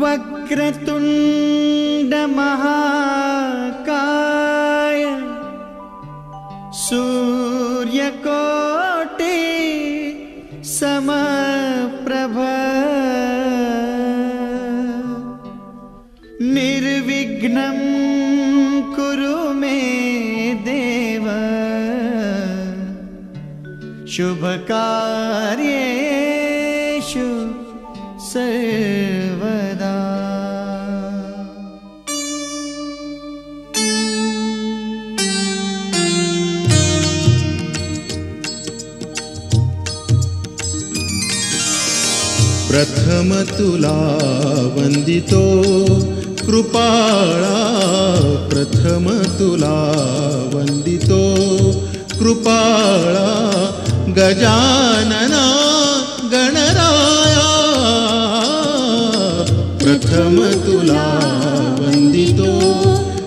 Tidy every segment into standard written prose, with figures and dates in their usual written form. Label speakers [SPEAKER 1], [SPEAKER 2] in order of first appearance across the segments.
[SPEAKER 1] वक्रतुंड महाकाय सूर्यकोटि समप्रभ निर्विघ्नं कुरु मे देव शुभकार्येषु सर्वदा।
[SPEAKER 2] प्रथम तुला वंदितो कृपाळा, प्रथम तुला वंदितो कृपाळा, गजानना गणराया। प्रथम तुला वंदितो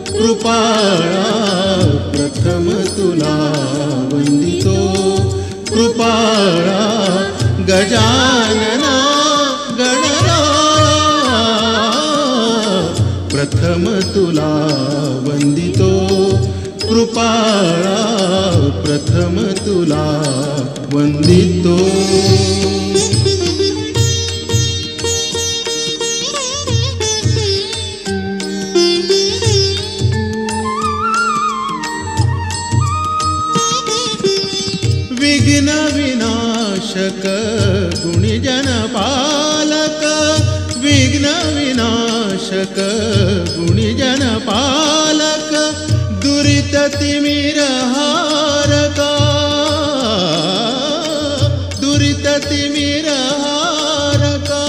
[SPEAKER 2] कृपाळा, प्रथम तुला वंदितो कृपाळा, गजानना गणराया। प्रथम तुला वंदितो कृपाळा, प्रथम तुला वंदितो। विघ्न विनाशक गुणिजन पालक, विघ्न विनाशक गुणिजन पालक, दुरित तिमिर हारका, दुरित तिमिर हारका।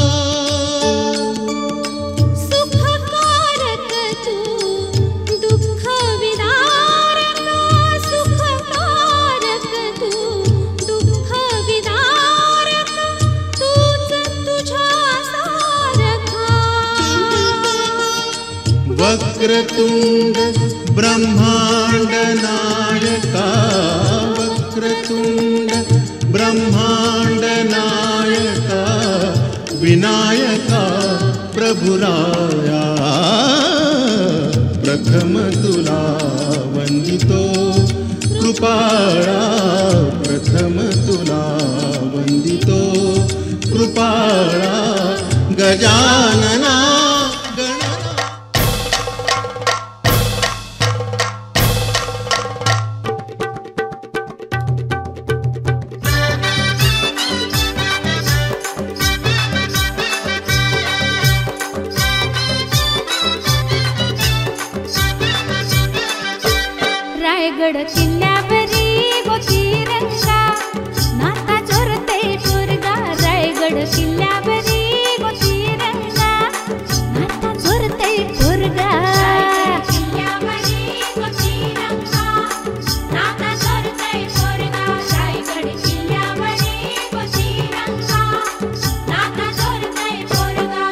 [SPEAKER 3] सुखकारक तू दुःख विदारक, सुखकारक तू दुःख विदारक, तूच तुझ्या सारखा।
[SPEAKER 2] वक्रतुंड ब्रह्मांड नायका, वक्रतुंड ब्रह्मांड नायका, विनायका प्रभुराया। प्रथम तुला वंदितो कृपाळा, प्रथम तुला वंदितो कृपाळा, गजानना
[SPEAKER 3] रायगड किल्ल्यावरी होती रंगा, नाता चोरते पोरगा। रायगड किल्ल्यावरी होती रंगा, नाता चोरते पोरगा। रायगड किल्ल्यावरी होती रंगा, नाता चोरते पोरगा। रायगड किल्ल्यावरी होती रंगा, नाता चोरते पोरगा।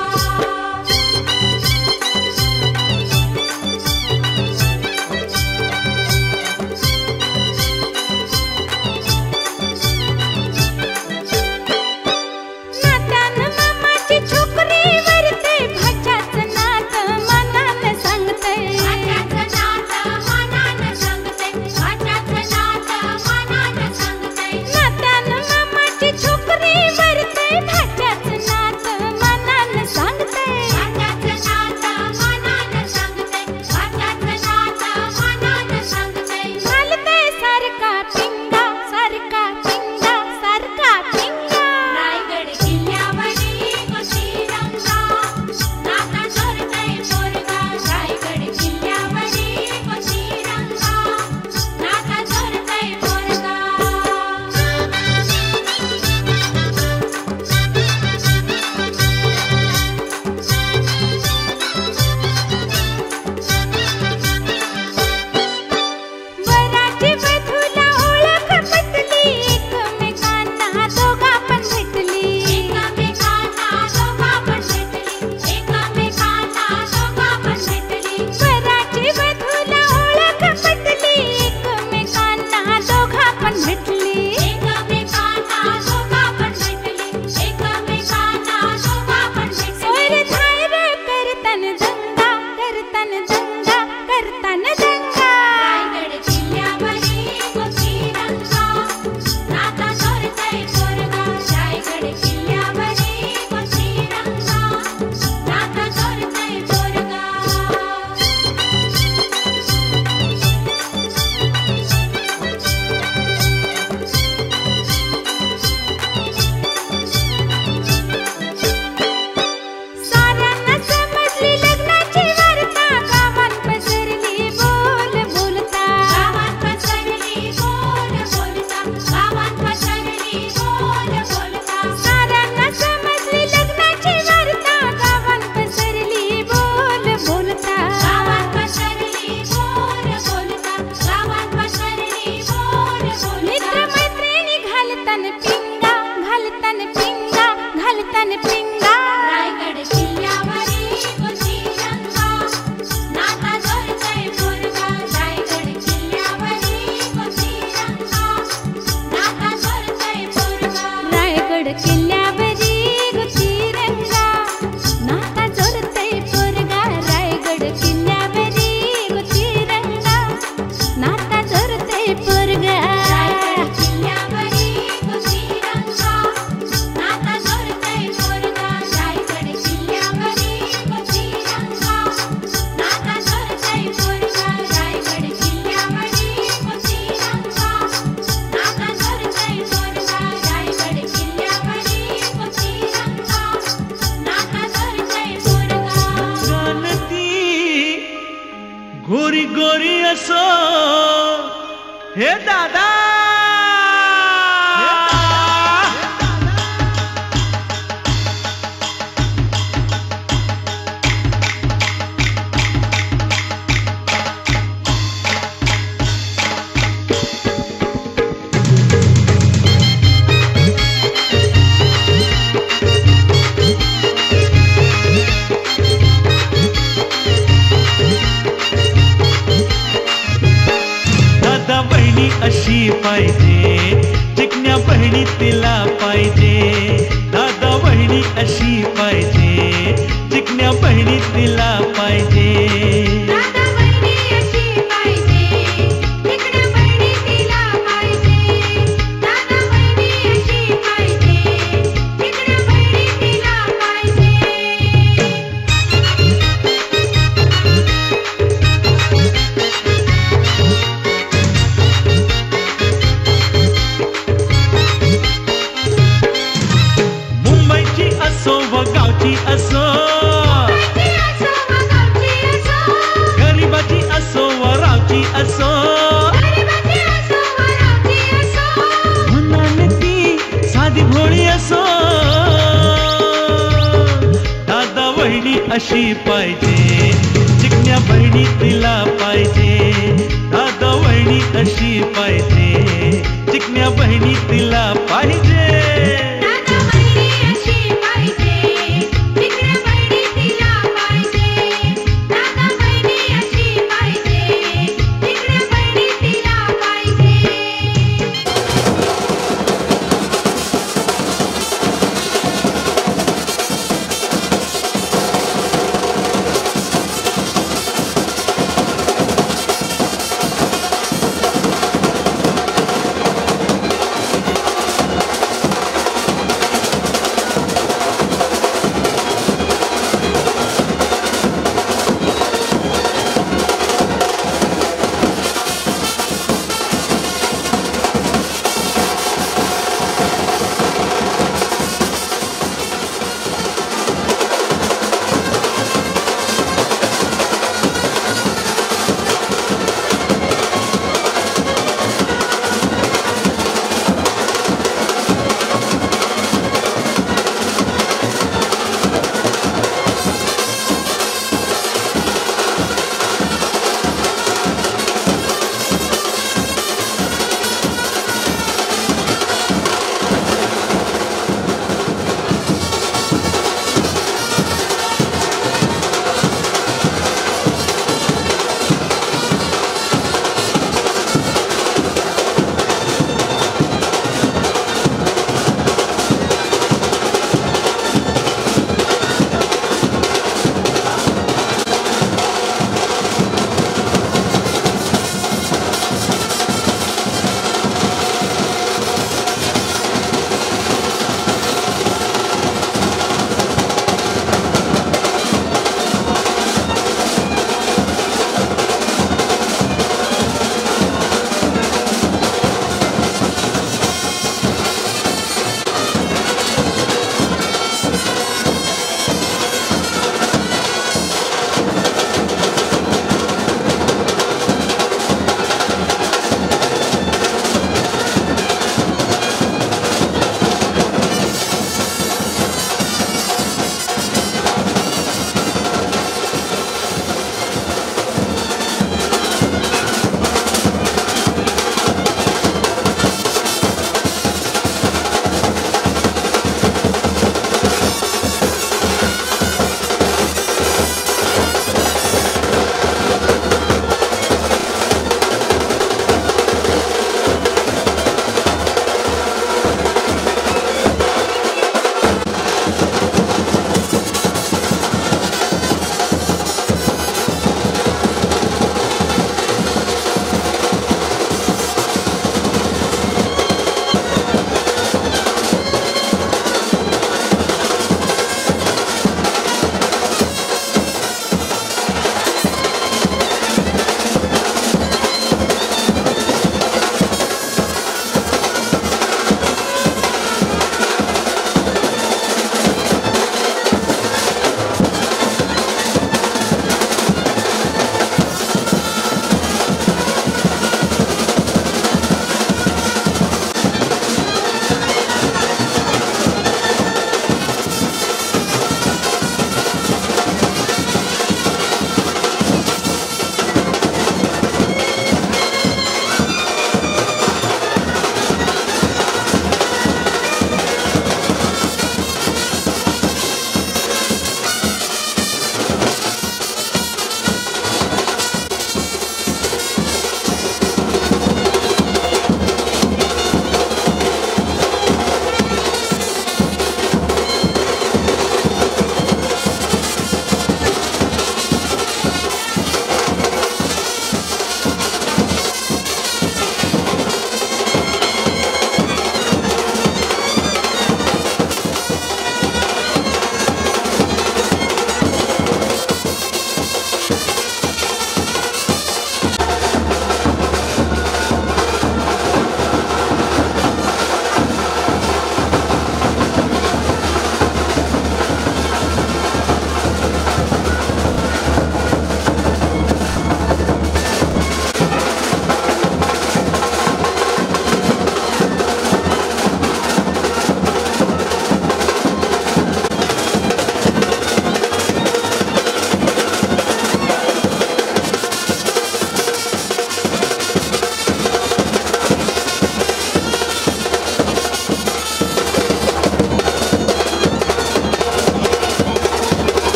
[SPEAKER 3] आणि पिंगा रायगड किल्ल्यावरी होती रंगा नाता जोडतय पोरगा रायगड किल्ल्यावरी होती रंगा नाता जोडतय पोरगा रायगड किल्ल्यावरी होती रंगा नाता जोडतय पोरगा रायगड किल्ल्यावरी होती रंगा नाता जोडतय पोरगा
[SPEAKER 1] गोरी गोरी असो हे दादा अशी पाहिजे चिकन्या बहिणी तिला पाहिजे दादा बहिणी अशी पाहिजे चिकन्या बहिणी तिला पाहिजे
[SPEAKER 3] दादा बहिणी अशी पाहिजे चिकन्या बहिणी तिला पाहिजे दादा बहिणी अशी पाहिजे चिकन्या बहिणी तिला पाहिजे
[SPEAKER 1] असो व गावची असो गरीबाची असो व रावची असो म्हणाने ती साधी भोळी असो दादा बहिणी अशी पाहिजे चिकन्या बहिणी तिला पाहिजे दादा बहिणी अशी पाहिजे चिकन्या बहिणी तिला पाहिजे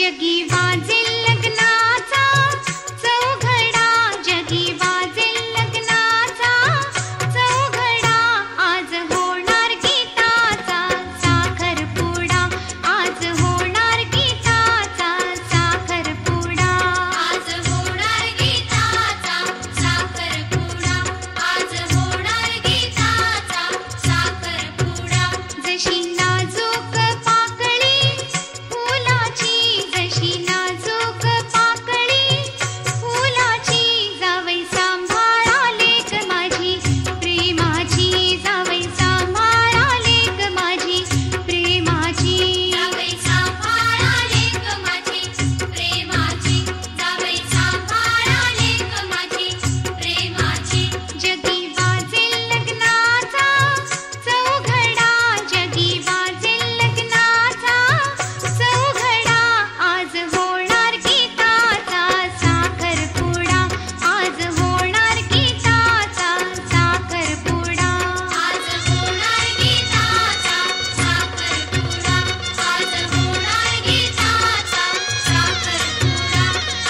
[SPEAKER 3] जगी वाजेल लग्नाचा चौघडा, जगी वाजेल लग्नाचा चौघडा, आज होणार गीताचा साखरपुडा, आज होणार गीताचा साखरपुडा, आज होणार गीताचा साखरपुडा, आज होणार गीताचा साखरपुडा. जशी नाजूक पाकळी फुलाची, जशी नाजूक पाकळी फुलाची, जावई सांभाळा लेक माझी प्रेमाची, जावई सांभाळा लेक माझी प्रेमाची, जावई सांभाळा लेक माझी प्रेमाची, जावई सांभाळा लेक माझी प्रेमाची. जगी वाजेल लग्नाचा चौघडा, जगी वाजेल लग्नाचा चौघडा, आज होणार गीताचा साखरपुडा, आज होणार गीताचा साखरपुडा, आज होणार गीताचा साखरपुडा, आज होणार गीताचा साखरपुडा,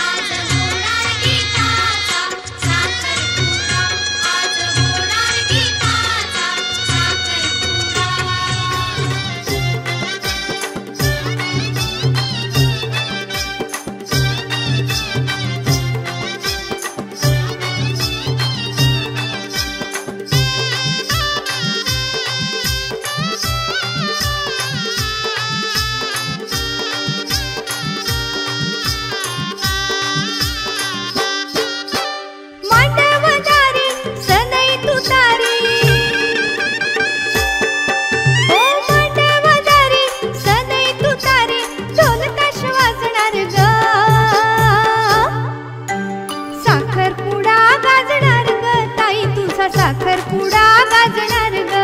[SPEAKER 3] आज होणार गीताचा साखरपुडा, आज होणार गीताचा मांडवदारी सनई तुतारी, ओ मांडवदारी सनई तुतारी, ढोल ताश वाजणार ग, साखरपुडा गाजणार ग ताई तुझा साखरपुडा गाजणार ग,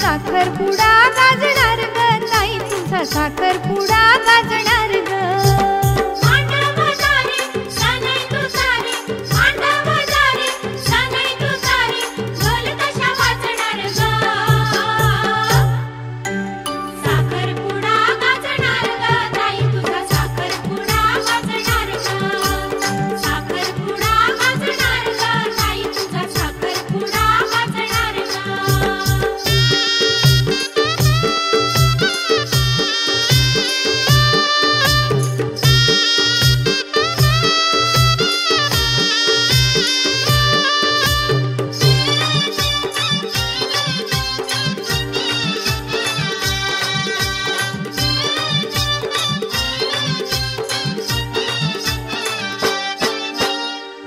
[SPEAKER 3] साखरपुडा गाजणार ग ताई तुझा साखरपुडा गाजणार ग. मांडवदारी सनई तुतारी, मांडवदारी सनई तुतारी, ढोल ताशा वाजणार ग, साखरपुडा गाजणार ग ताई तुझा साखरपुडा गाजणार ग, साखरपुडा गाजणार ग ताई तुझा साखरपुडा गाजणार ग.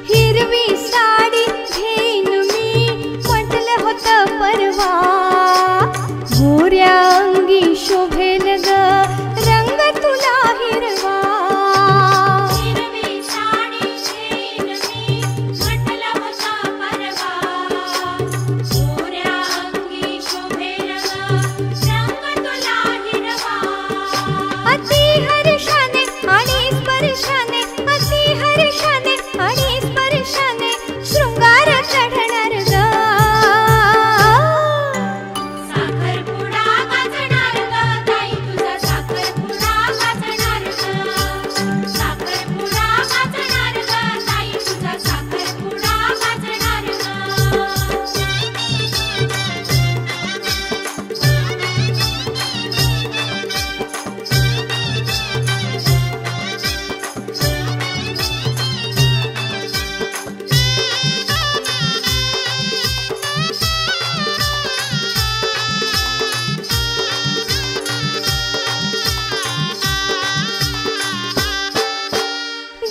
[SPEAKER 3] हिरवी साडी घेईन मी म्हटलं होतं परवा, गोऱ्या अंगी शोभेल ग रंग तुला हिरवा. हिरवी साडी घेईन मी म्हटलं होतं परवा, गोऱ्या अंगी शोभेल ग रंग तुला हिरवा. अति हर्षाने आणि स्पर्शाने, अति हर्षाने आणि स्पर्शाने शृंगार चढणार ग, साखरपुडा गाजणार ग ताई तुझा साखरपुडा गाजणार ग, साखरपुडा गाजणार ग ताई तुझा साखरपुडा गाजणार ग.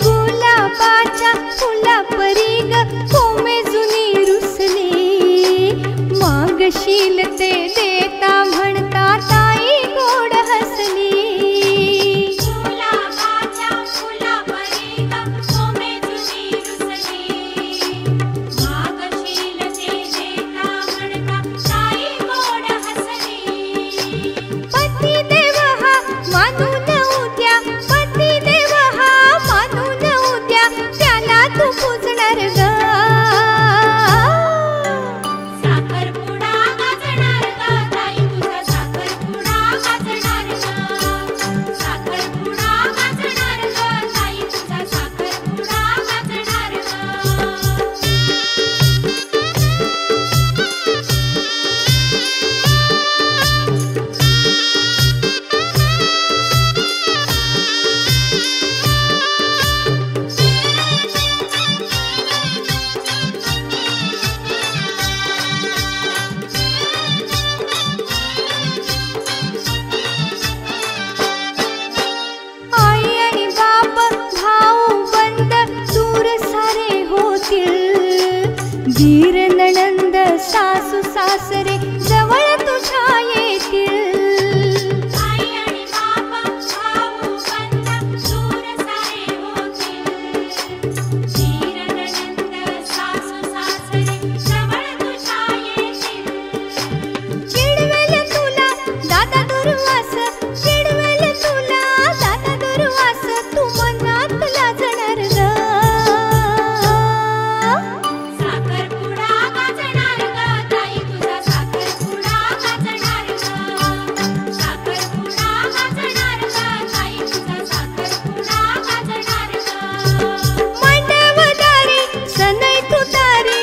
[SPEAKER 3] गुलाबाच्या फुलापरी ग कोमे जुनी रुसली, मागशील ते देता म्हणता ताई गोड हसली. गुलाबाच्या फुलापरी ग कोमे जुनी रुसली, मागशील ते देता म्हणता ताई गोड हसली. पती देव हा मानून उद्या, पती देव हा मानून उद्या, त्याला तू पूजणार ग, साखरपुडा गाजणार ग ताई
[SPEAKER 4] सासू सासरे जवळ तुझ्या येतील.
[SPEAKER 3] आई आणि बाबा भाऊ बंध दूर सारे होतील. धीर नणंद सासू सासरे जवळ तुझ्या येतील.
[SPEAKER 4] चिडवेल तुला दादा दुर्वास, चिडवेल तुला दादा दुर्वास, तू मनात लाजणार ग.
[SPEAKER 3] साखरपुडा गाजणार ग ताई तुझा साखरपुडा गाजणार ग. साखरपुडा गाजणार ग ताई तुझा साखरपुडा गाजणार ग.
[SPEAKER 4] मांडवदारी सनई तुतारी,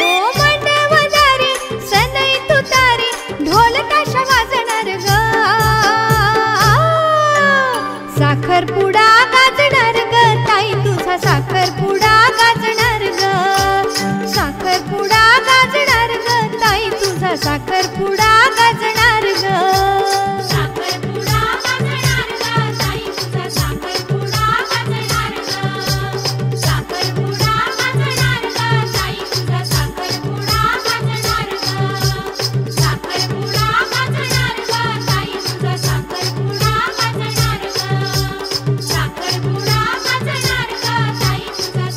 [SPEAKER 4] ओ मांडवदारी सनई तुतारी, ढोल ताशा वाजणार ग. साखरपुडा गाजणार ग ताई तुझा साखरपुडा गाजणार ग. साखरपुडा गाजणार ग ताई तुझा साखरपुडा गाजणार ग.
[SPEAKER 3] साखरपुडा गाजणार ग ताई तुझा साखरपुडा गाजणार ग. साखरपुडा गाजणार ग ताई तुझा साखरपुडा गाजणार ग. साखरपुडा गाजणार ग ताई तुझा साखरपुडा गाजणार ग. साखरपुडा गाजणार ग ताई तुझा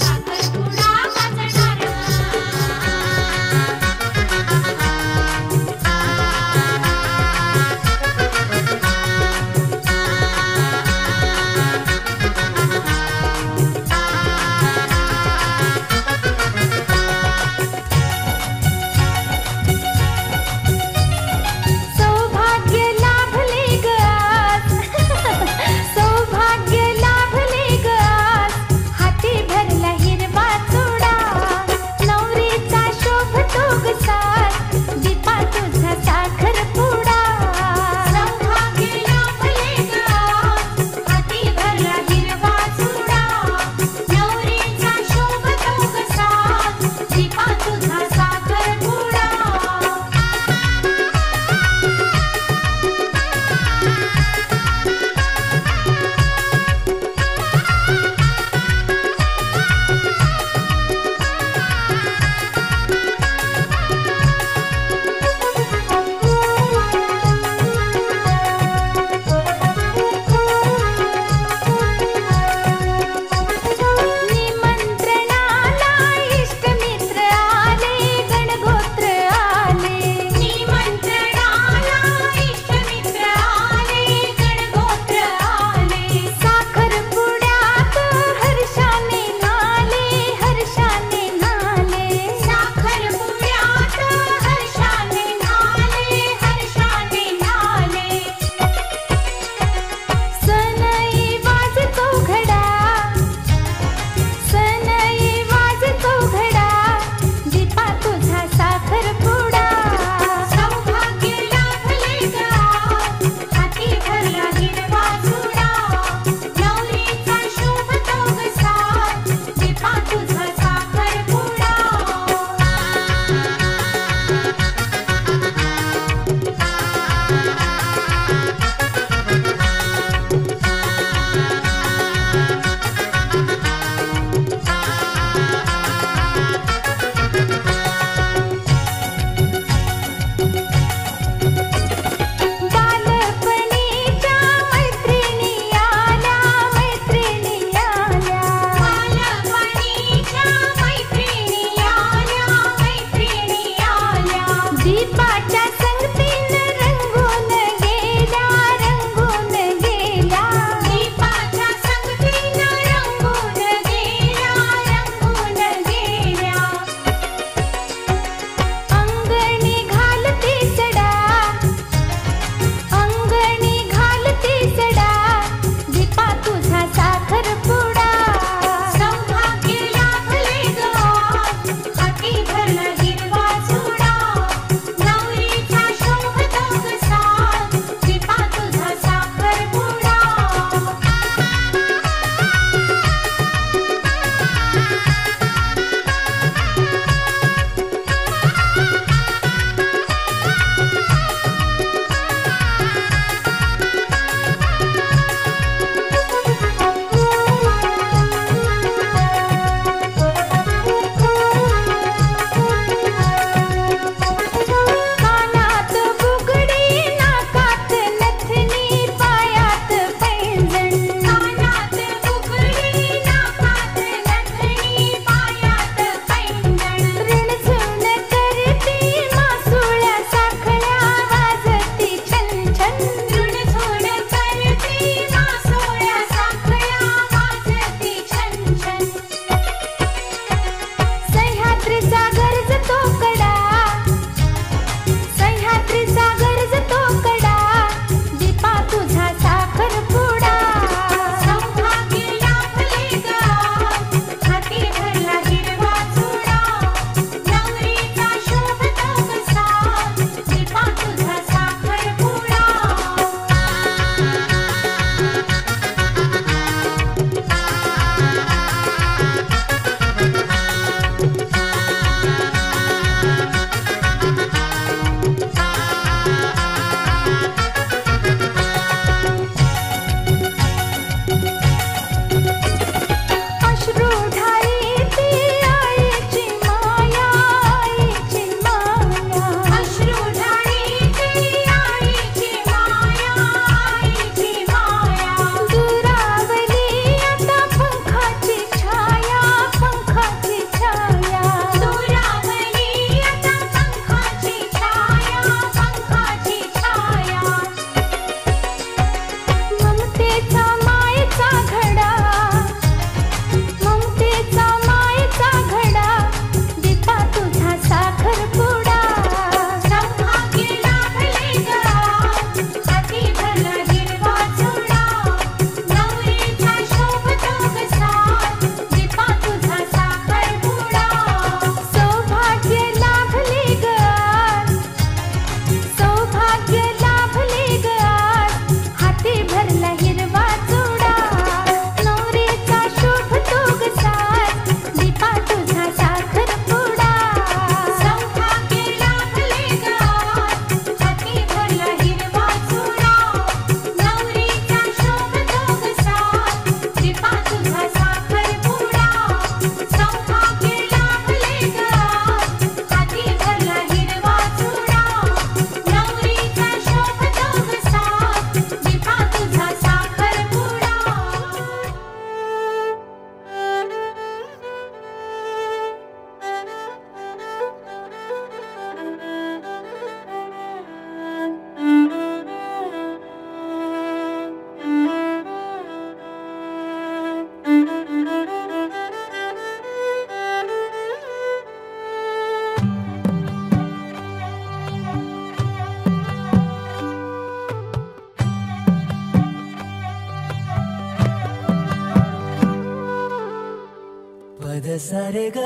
[SPEAKER 5] सा रे ग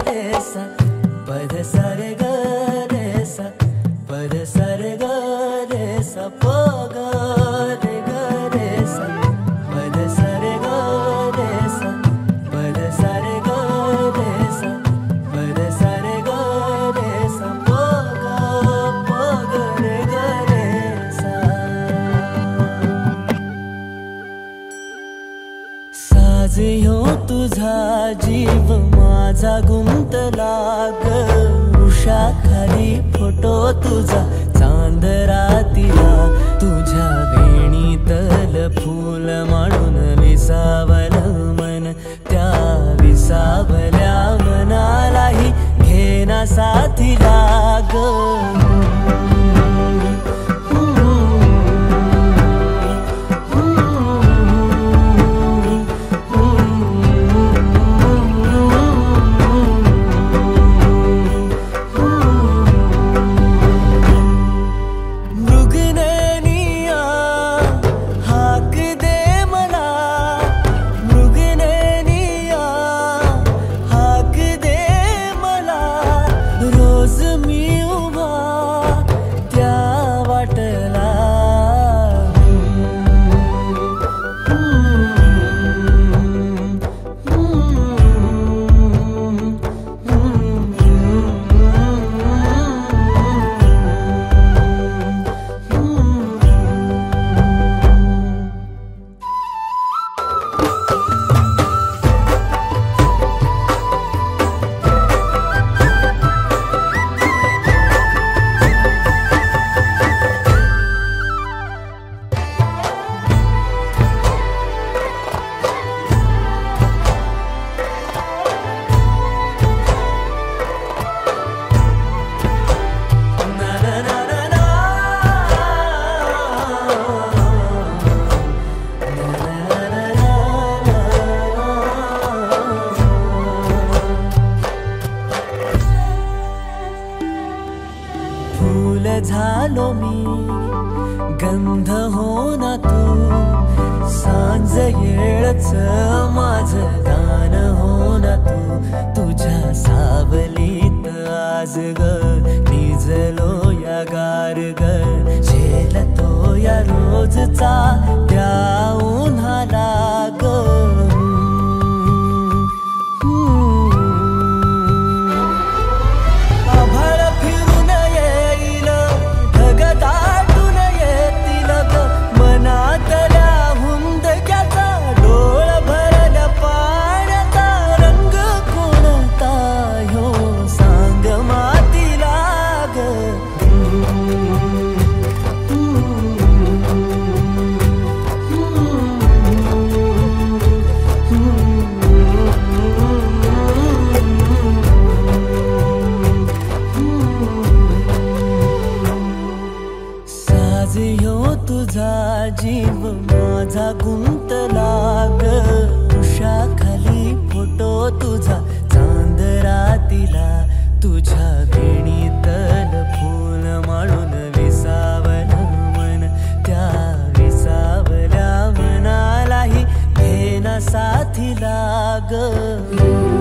[SPEAKER 5] रे सा पद सा रे ग रे सा पद सा रे ग रे सा प ग रे ग रे सा पद सा रे ग रे सा पद सा रे ग रे सा पद सा रे ग रे सा प ग रे ग रे सा साज ह्यो तुझा जीव माझा गुंतला ग उषाखाली फोटो तुझा चांद रातीला तुझ्या वेणीतल फूल म्हणून विसावल मन त्या विसावल्या मनालाही घेना साथीला ग झालो मी गंध हो ना तू सांज येळच माझं गान हो ना तू तुझ्या सावलीत आज ग निजलो या गार ग झेलतो या रोजचा त्या उन्हाला ग जीव माझा गुंतला ग उषाखाली फोटो तुझा चांद रातीला तुझ्या वेणीतल फूल म्हणून विसावल मन त्या विसावल्या मनालाही घेना साथीला ग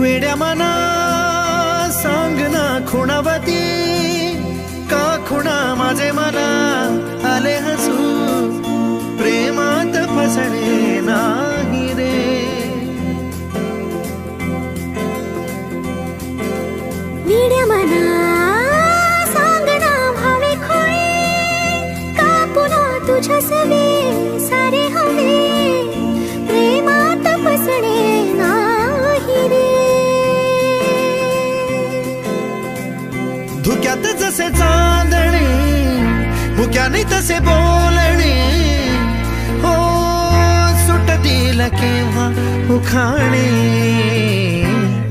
[SPEAKER 6] वेड्या मना सांग ना खुणावती का खुणा माझे मला आले हसू प्रेमात फसणे नाही रे
[SPEAKER 4] तुझ्या सवे सारे हवे प्रेमात फसणे नाही रे
[SPEAKER 6] धुक्यात जसे चांदणे मुक्याने तसे बोलणे हो सुटतील केव्हा उखाणे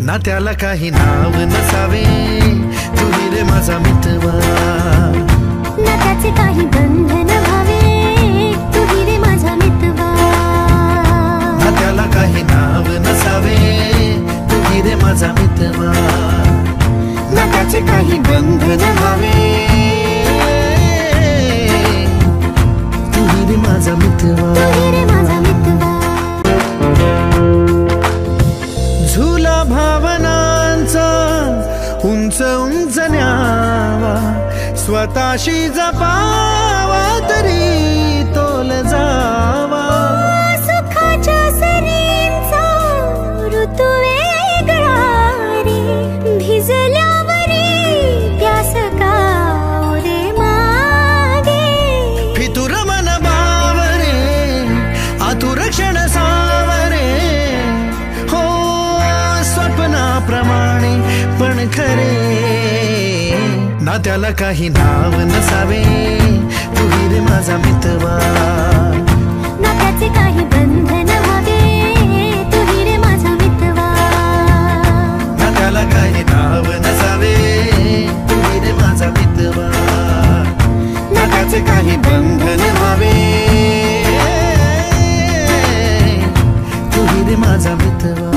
[SPEAKER 6] ना त्याला काही नाव नसावे तू रे माझा मितवा
[SPEAKER 4] ना त्याचे काही बंधन व्हावे तू रे माझा मितवा
[SPEAKER 6] ना त्याला काही नाव नसावे तू रे माझा मितवा ना त्याचे काही बंधन व्हावे तू रे माझा मितवा
[SPEAKER 4] तू रे माझा मितवा
[SPEAKER 6] झुला भावनांचा उंच उंच न्यावा स्वतःशी जपावा तरी तोल जावा
[SPEAKER 4] सुखाच्या सरींचा ऋतू वेगळा रे भिजल्यावरी प्यास का रे मागे
[SPEAKER 6] फितुर मन बावरे आतुर क्षण सावरे हो स्वप्नाप्रमाणे पण खरे ना त्याला काही नाव नसावे तू रे माझा मितवा
[SPEAKER 4] ना त्याचे काही बंधन व्हावे तू रे माझा मितवा
[SPEAKER 6] ना त्याला काही नाव नसावे तू रे माझा मितवा ना त्याचे काही बंधन व्हावे तू रे माझा मितवा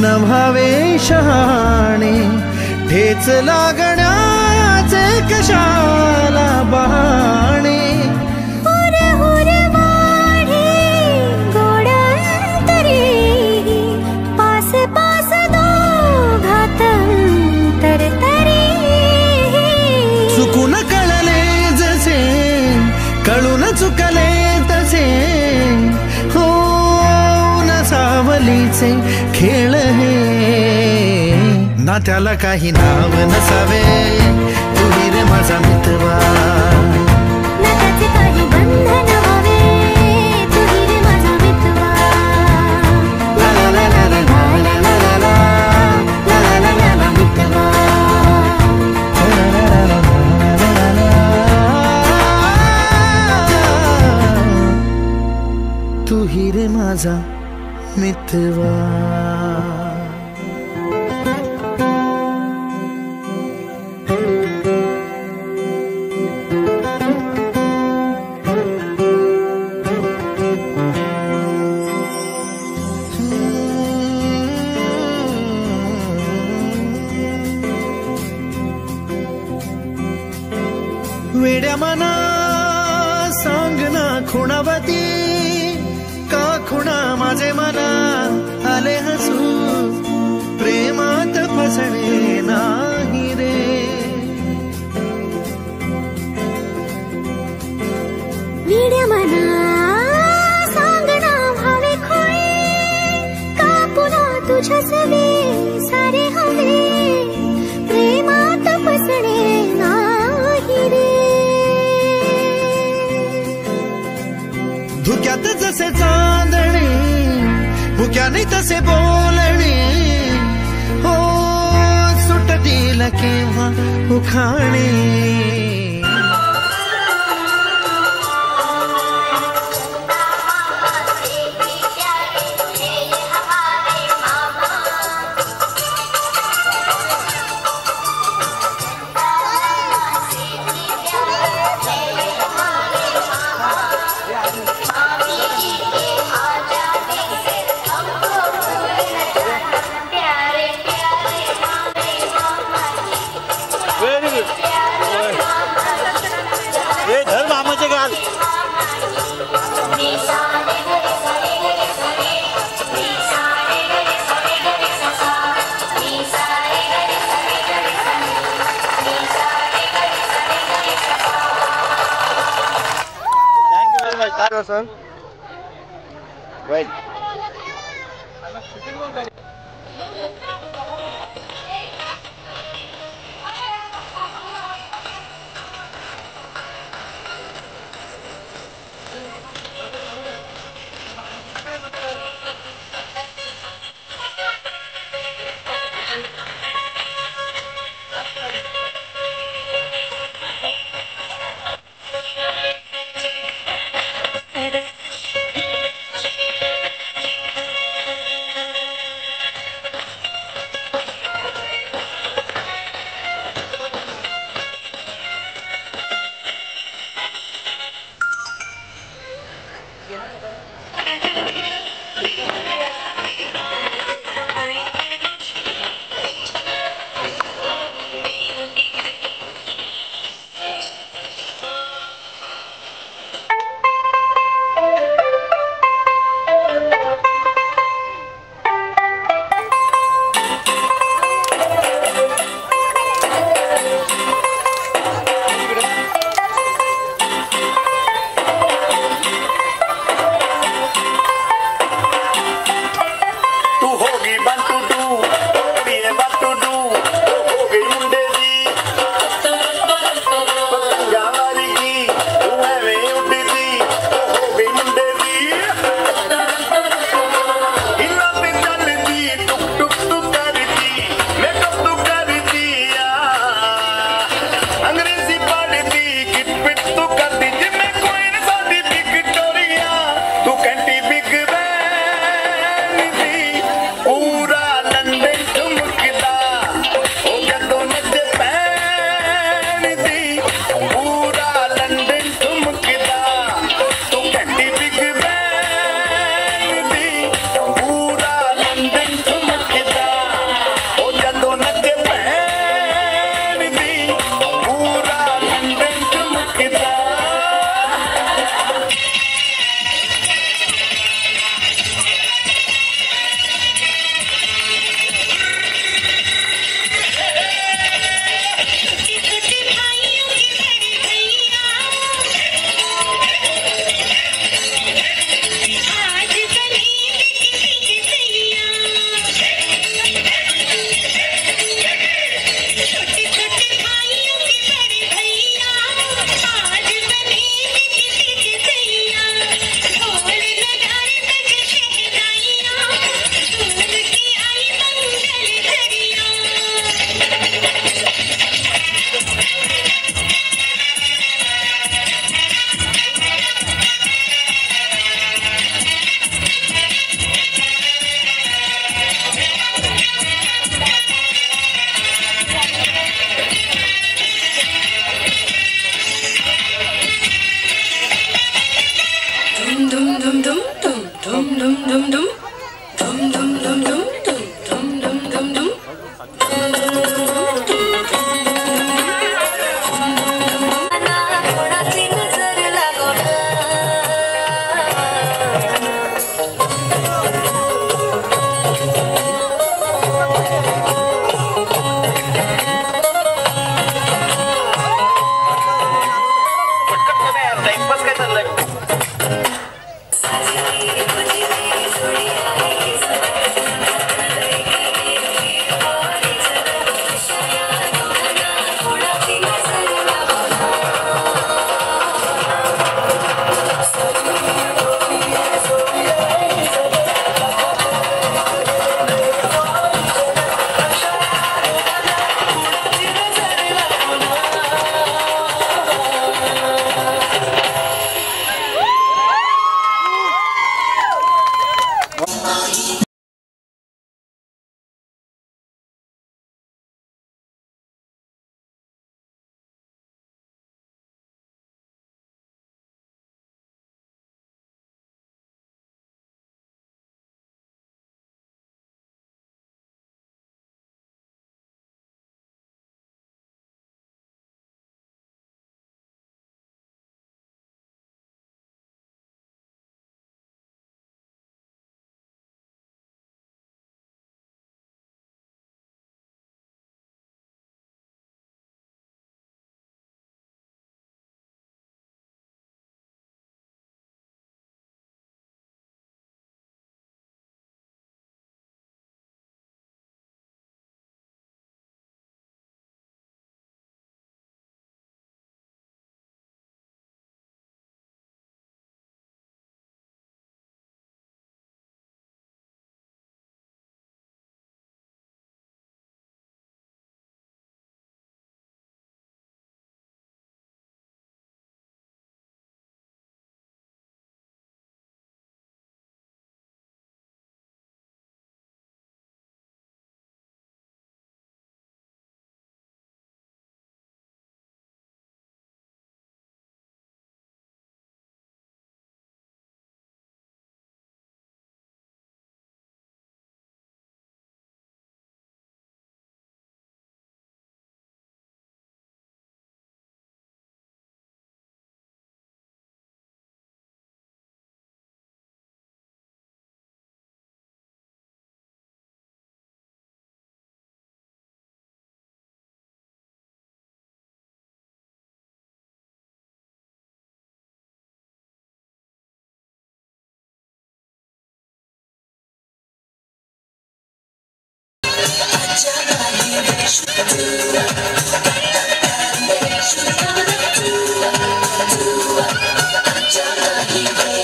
[SPEAKER 6] नभावे शहाणे ठेच लागण्याचे कशाला बहाणे
[SPEAKER 4] हुर हुर वाढे गोडंतरी पास पास दोघात तरतरी
[SPEAKER 6] चुकून कळले जसे कळून चुकले तसे हो न सावलीचे खेळ हे ना त्याला काही नाव नसावे तू रे माझा मितवा
[SPEAKER 4] ना त्याचे काही बंधन व्हावे तू रे माझा मितवा
[SPEAKER 6] ला ला ला ला ला ला ला ला ला ला ला ला ला मितवा तू रे माझा मितवा वेड्या मना सांग ना खुणावती का खुणा माझे मना आले हसू प्रेमात फसणे नाही रे
[SPEAKER 4] वेड्या मना सांगणा भावे खोळे का पुन्हा तुझ्या सवे सारे हवे प्रेमात फसणे नाही रे
[SPEAKER 6] धुक्यात जसे चांदणे मुक्याने तसे बोलणे हो सुटतील केव्हा उखाणे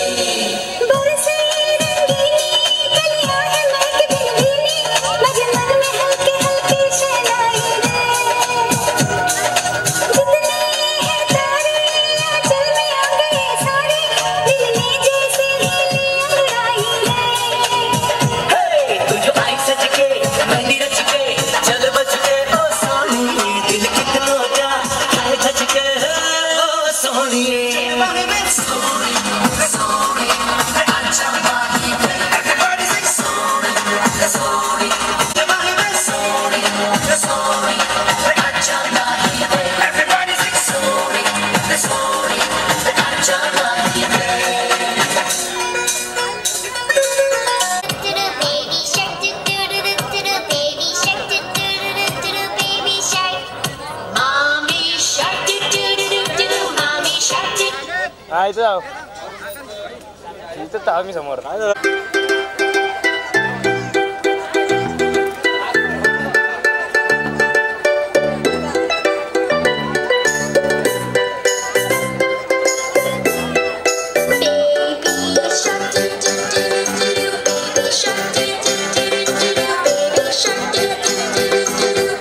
[SPEAKER 4] बरसे रंगीनी कलियां हैं महक दिलगीनी मजे मन में हल्की हल्की शहनाई दे जितने हैं तारे आंचल में आ गए सारे दिल ने जैसे हीली अंगड़ाई है
[SPEAKER 5] तू जो आई सज के मेहंदी रच के चल बज के ओ सोनी दिल कितना का है धज के ओ Sony
[SPEAKER 4] baby shark do baby shark baby shark mommy shark do mommy shark do
[SPEAKER 7] हा इथं जाऊ इथं तर आम्ही समोर
[SPEAKER 4] baby shark do baby shark do baby shark do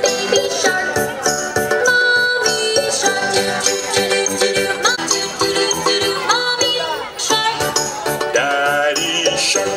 [SPEAKER 4] baby shark mommy shark do mommy shark
[SPEAKER 6] Daddy shark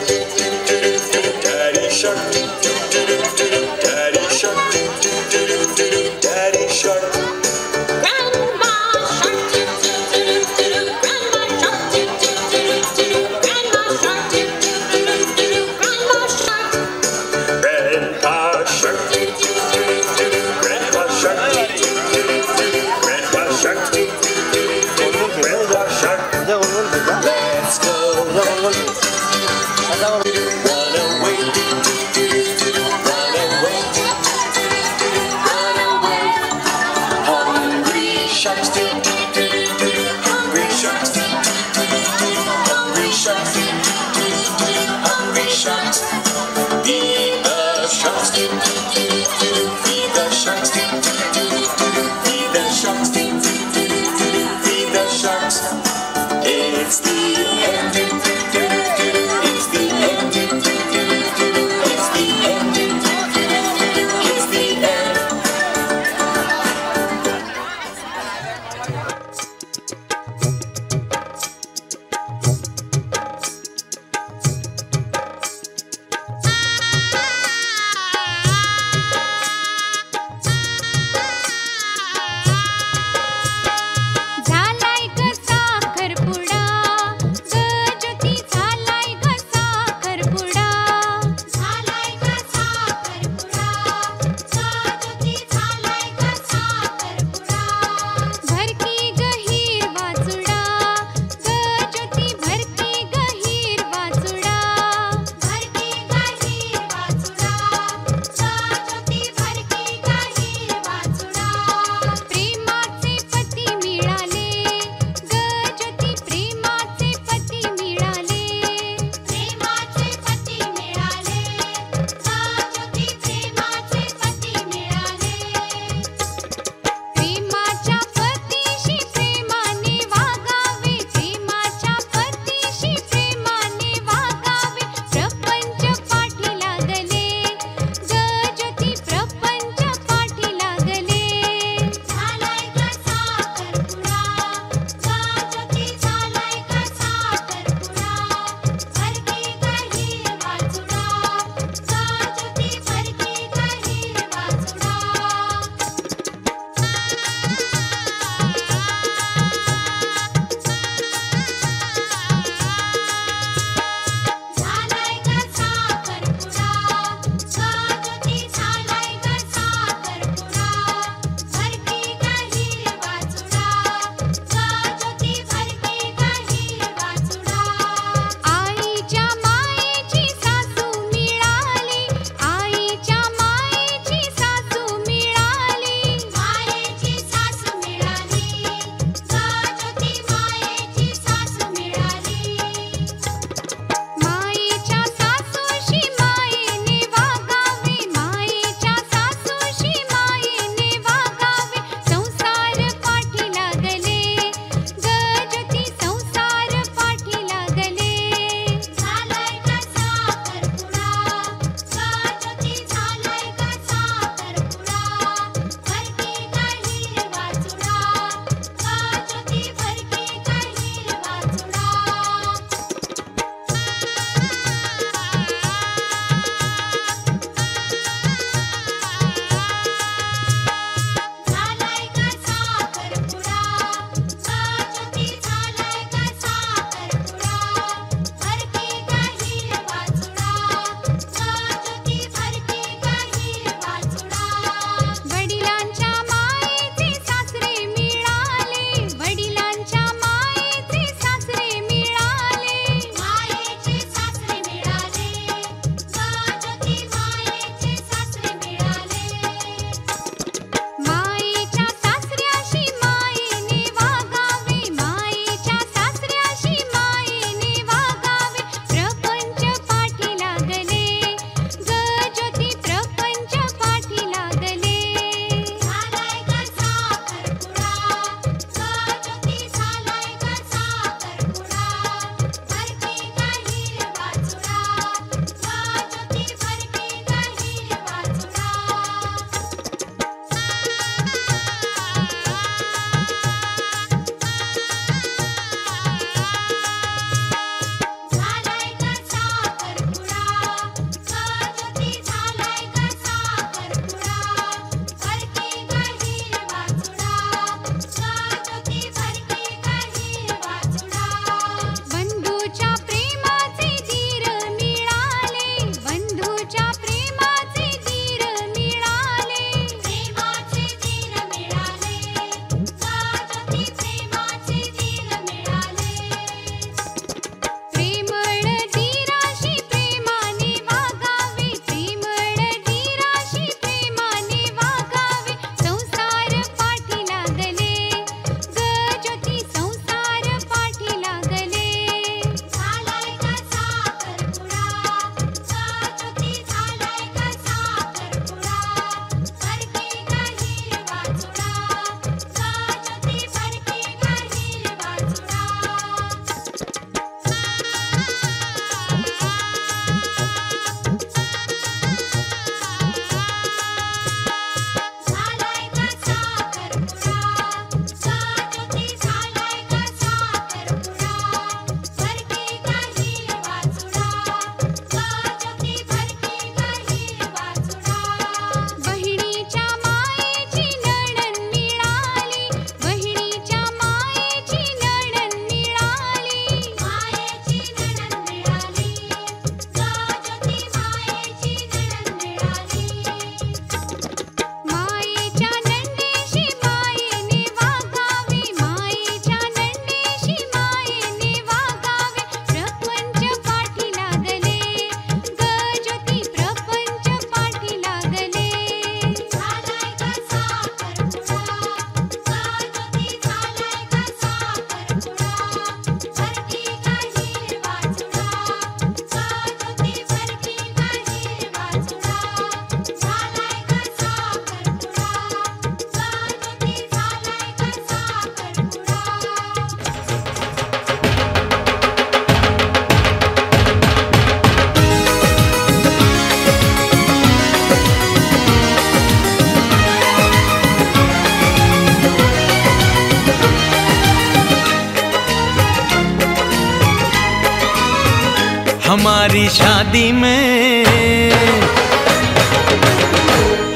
[SPEAKER 5] हमारी शादी में,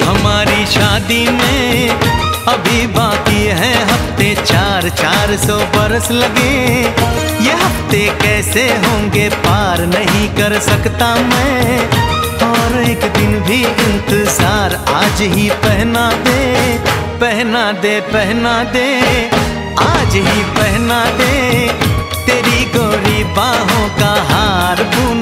[SPEAKER 5] हमारी शादी में अभी बाकी है हफ्ते 400 बरस लगे। ये हफ्ते कैसे होंगे पार नहीं कर सकता मैं, और एक दिन भी इंतजार आज ही पहना दे, पहना दे, पहना दे, आज ही पहना दे। तेरी गोरी बाहों का हार बुन